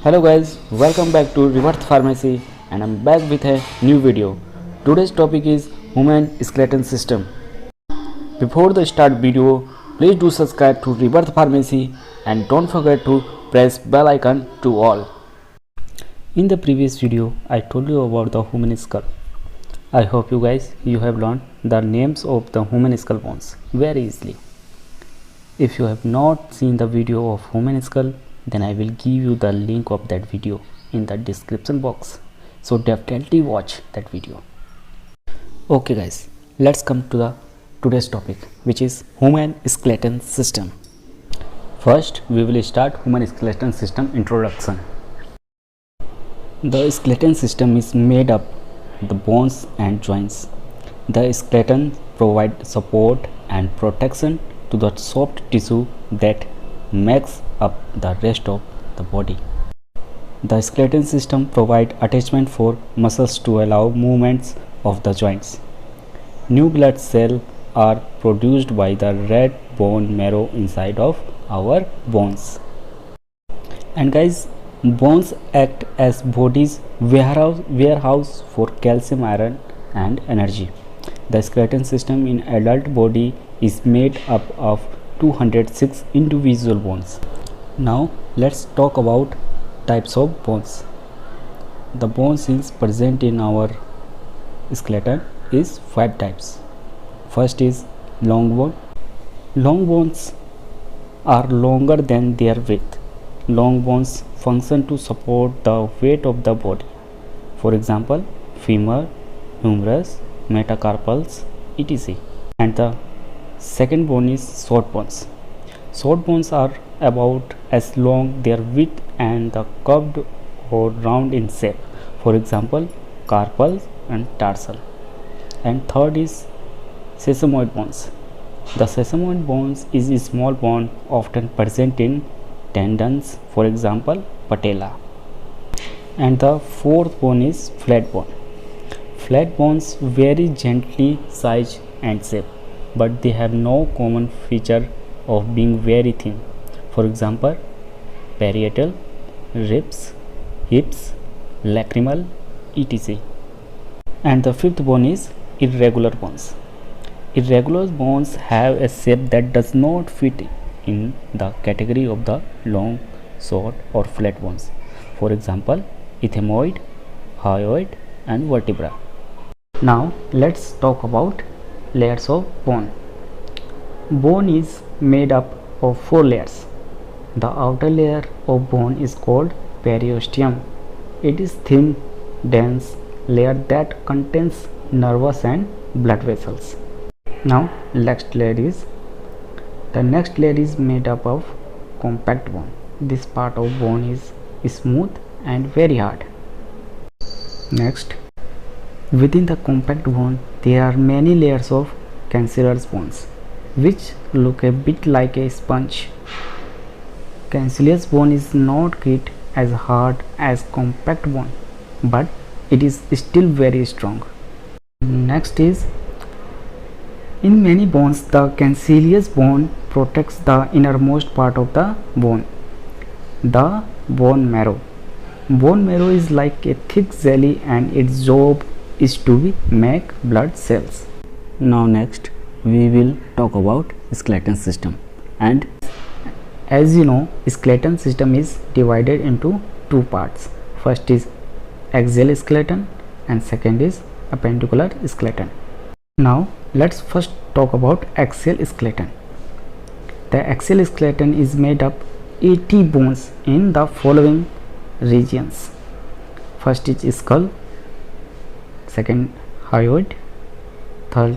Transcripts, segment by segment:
Hello guys, welcome back to Rebirth Pharmacy and I'm back with a new video. Today's topic is human skeleton system. Before the start video, please do subscribe to Rebirth Pharmacy and don't forget to press bell icon to all. In the previous video, I told you about the human skull. I hope you have learned the names of the human skull bones very easily. If you have not seen the video of human skull, then I will give you the link of that video in the description box, so definitely watch that video. Okay guys, let's come to the today's topic, which is human skeleton system. First we will start human skeleton system introduction. The skeleton system is made up the bones and joints. The skeleton provides support and protection to the soft tissue that makes up the rest of the body. The skeleton system provides attachment for muscles to allow movements of the joints. New blood cells are produced by the red bone marrow inside of our bones. And guys, bones act as body's warehouse for calcium, iron and energy. The skeleton system in adult body is made up of 206 individual bones. Now let's talk about types of bones. The bones is present in our skeleton is 5 types. First is long bone. Long bones are longer than their width. Long bones function to support the weight of the body. For example, femur, humerus, metacarpals, etc. And the second bone is short bones. Short bones are about as long their width and the curved or round in shape. For example, carpal and tarsal. And third is sesamoid bones. The sesamoid bones is a small bone often present in tendons, for example, patella. And the fourth bone is flat bone. Flat bones vary gently size and shape, but they have no common feature of being very thin. For example, parietal, ribs, hips, lacrimal, etc. And the fifth bone is irregular bones. Irregular bones have a shape that does not fit in the category of the long, short or flat bones. For example, ethmoid, hyoid and vertebra. Now let's talk about layers of bone. Bone is made up of 4 layers. The outer layer of bone is called periosteum. It is thin, dense layer that contains nervous and blood vessels. Now next layer is made up of compact bone. This part of bone is smooth and very hard. Next, within the compact bone there are many layers of cancellous bones which look a bit like a sponge. Cancellous bone is not quite as hard as compact bone, but it is still very strong. Next is, in many bones the cancellous bone protects the innermost part of the bone, the bone marrow. Bone marrow is like a thick jelly and its job is to make blood cells. Now next we will talk about skeleton system. And as you know, skeleton system is divided into 2 parts. First is axial skeleton and second is appendicular skeleton. Now let's first talk about axial skeleton. The axial skeleton is made up 80 bones in the following regions. First is skull, second hyoid, third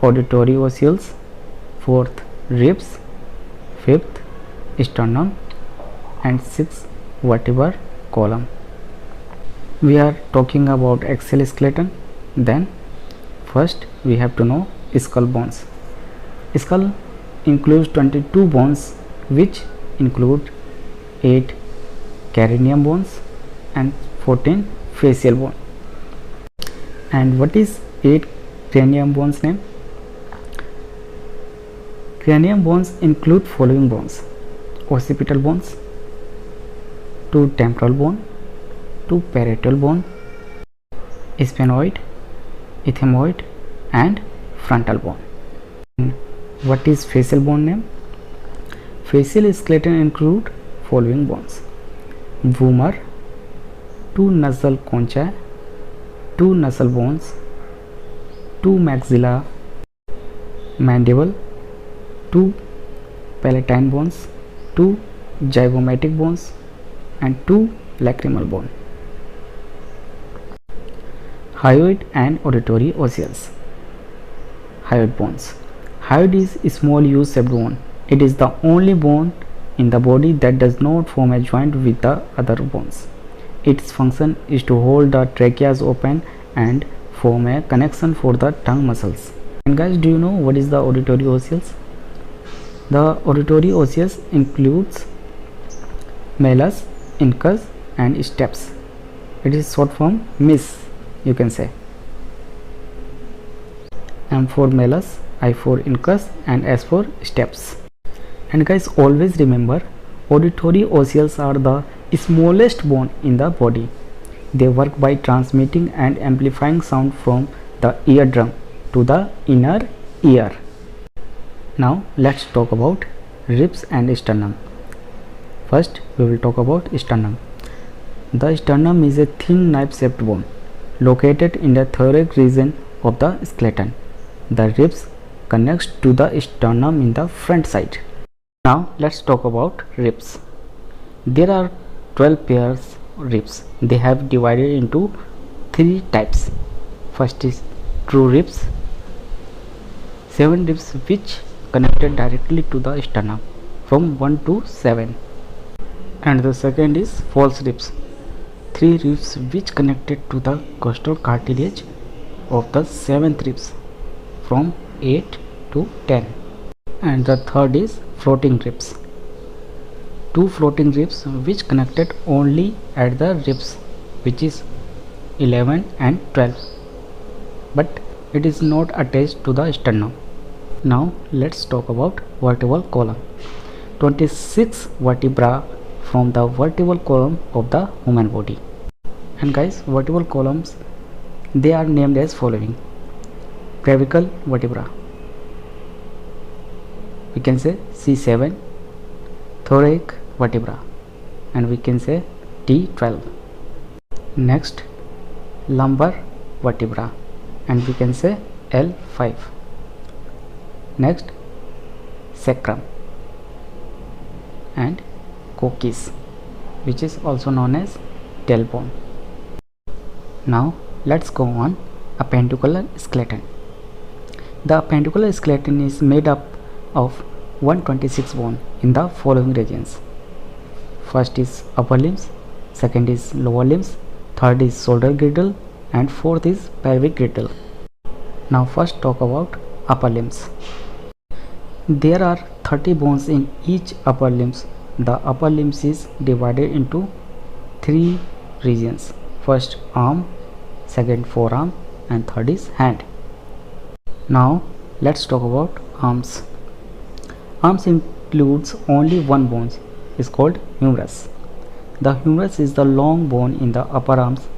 auditory osseous, fourth ribs, fifth sternum and sixth vertebral column. We are talking about axial skeleton. Then first we have to know skull bones. Skull includes 22 bones which include 8 cranium bones and 14 facial bones. And what is 8 cranium bones name? Cranium bones include following bones: occipital bones, 2 temporal bone, 2 parietal bone, sphenoid, ethmoid and frontal bone. And what is facial bone name? Facial skeleton include following bones: femur, 2 nasal conchae, 2 nasal bones, 2 maxilla, mandible, 2 palatine bones, 2 zygomatic bones and 2 lacrimal bone. Hyoid and auditory osseous. Hyoid bones. Hyoid is a small U-shaped bone. It is the only bone in the body that does not form a joint with the other bones. Its function is to hold the tracheas open and form a connection for the tongue muscles. And guys, do you know what is the auditory osseous? The auditory osseous includes malleus, incus and stapes. It is short form MIS, you can say. M for malleus, I for incus and S for stapes. And guys, always remember, auditory osseous are the smallest bone in the body. They work by transmitting and amplifying sound from the eardrum to the inner ear. Now let's talk about ribs and sternum. First we will talk about sternum. The sternum is a thin knife-shaped bone located in the thoracic region of the skeleton. The ribs connects to the sternum in the front side. Now let's talk about ribs. There are 12 pairs of ribs. They have divided into 3 types. First is true ribs, 7 ribs which connected directly to the sternum from 1 to 7. And the second is false ribs, 3 ribs which connected to the costal cartilage of the 7th ribs from 8 to 10. And the third is floating ribs, 2 floating ribs which connected only at the ribs, which is 11 and 12, but it is not attached to the sternum. Now let's talk about vertebral column. 26 vertebra from the vertebral column of the human body. And guys, vertebral columns, they are named as following: clavicle vertebra, we can say C7, thoracic vertebra, and we can say T12. Next, lumbar vertebra, and we can say L5. Next, sacrum and coccyx, which is also known as tailbone. Now let's go on appendicular skeleton. The appendicular skeleton is made up of 126 bone in the following regions. First is upper limbs, second is lower limbs, third is shoulder girdle and fourth is pelvic girdle. Now first talk about upper limbs. There are 30 bones in each upper limbs. The upper limbs is divided into 3 regions. First arm, second forearm and third is hand. Now let's talk about arms. Arms includes only one bone, is called humerus. The humerus is the long bone in the upper arms.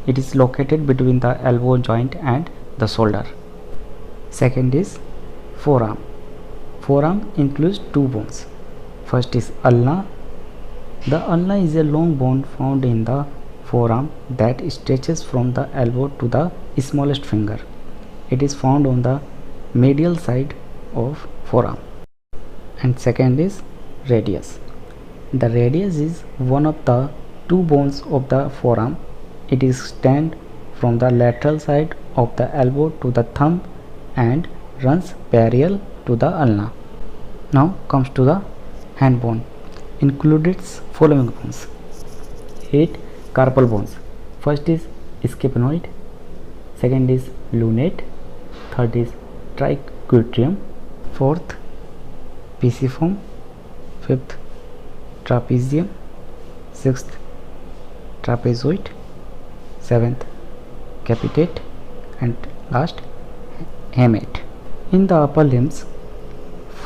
It is located between the elbow joint and the shoulder. Second is forearm. Forearm includes 2 bones. First is ulna. The ulna is a long bone found in the forearm that stretches from the elbow to the smallest finger. It is found on the medial side of forearm. And second is radius. The radius is one of the 2 bones of the forearm. It is extends from the lateral side of the elbow to the thumb and runs parallel to the ulna. Now comes to the hand bone. Includes following bones: 8 carpal bones. First is scapuloid, second is lunate, third is triquetrum, fourth pisiform, fifth trapezium, sixth trapezoid, seventh capitate and last hamate. In the upper limbs,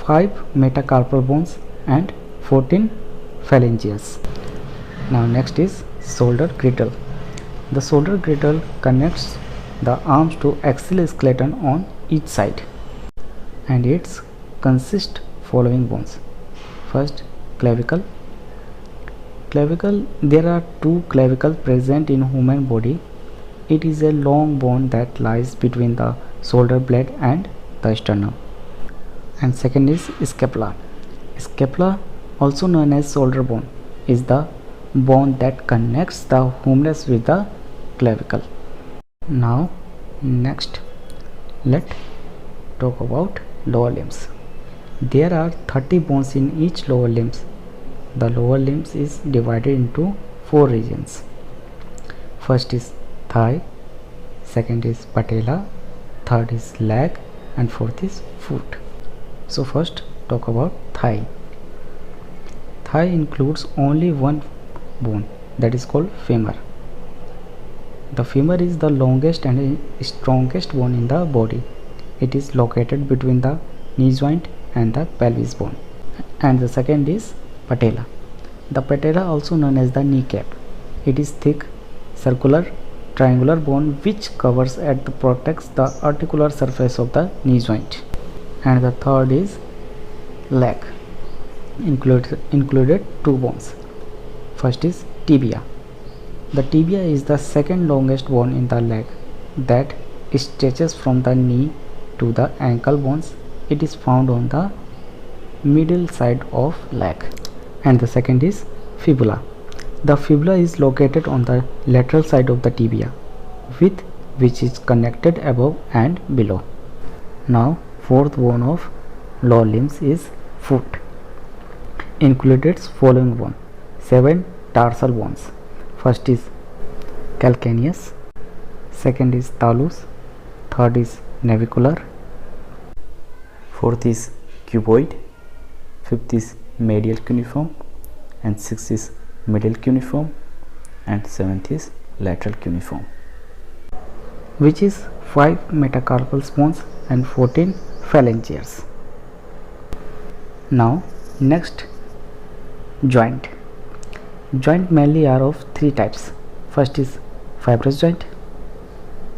5 metacarpal bones and 14 phalanges. Now next is shoulder girdle. The shoulder girdle connects the arms to axial skeleton on each side, and it consists following bones. First, clavicle. There are two clavicles present in human body. It is a long bone that lies between the shoulder blade and the sternum. And second is scapula. Scapula, also known as shoulder bone, is the bone that connects the humerus with the clavicle. Now next, let's talk about lower limbs. There are 30 bones in each lower limbs. The lower limbs is divided into 4 regions. First is thigh, second is patella, third is leg, and fourth is foot. So first talk about thigh. Thigh includes only one bone, that is called femur. The femur is the longest and strongest bone in the body. It is located between the knee joint and the pelvis bone. And the second is patella. The patella, also known as the kneecap. It is thick, circular, triangular bone which covers and protects the articular surface of the knee joint. And the third is leg. Included 2 bones. First is tibia. The tibia is the second longest bone in the leg that stretches from the knee to the ankle bones. It is found on the middle side of leg. And the second is fibula. The fibula is located on the lateral side of the tibia, with which is connected above and below. Now fourth bone of lower limbs is foot. Included following bone: 7 tarsal bones. First is calcaneus, second is talus, third is navicular, fourth is cuboid, fifth is medial cuneiform, and sixth is middle cuneiform, and seventh is lateral cuneiform, which is 5 metacarpal bones and 14 phalangears. Now next, joint. Joint mainly are of 3 types. First is fibrous joint.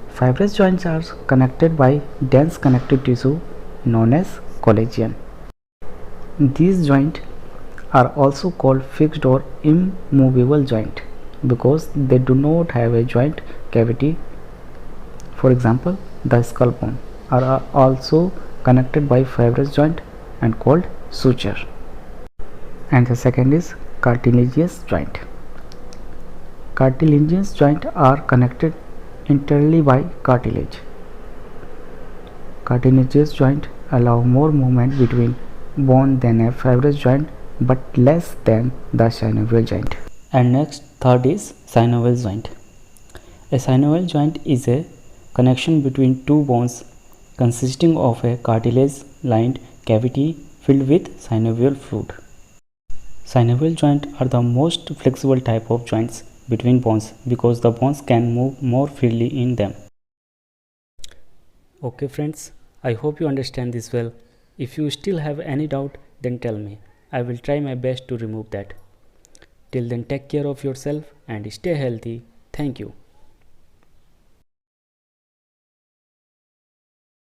Fibrous joints are connected by dense connective tissue known as collagen. These joints are also called fixed or immovable joint because they do not have a joint cavity. For example, the skull bone are also connected by fibrous joint and called suture. And the second is cartilaginous joint. Cartilaginous joints are connected internally by cartilage. Cartilaginous joints allow more movement between bone than a fibrous joint, but less than the synovial joint. And next, third is synovial joint. A synovial joint is a connection between 2 bones consisting of a cartilage-lined cavity filled with synovial fluid. Synovial joints are the most flexible type of joints between bones because the bones can move more freely in them. Okay friends, I hope you understand this well. If you still have any doubt, then tell me. I will try my best to remove that. Till then, take care of yourself and stay healthy. Thank you.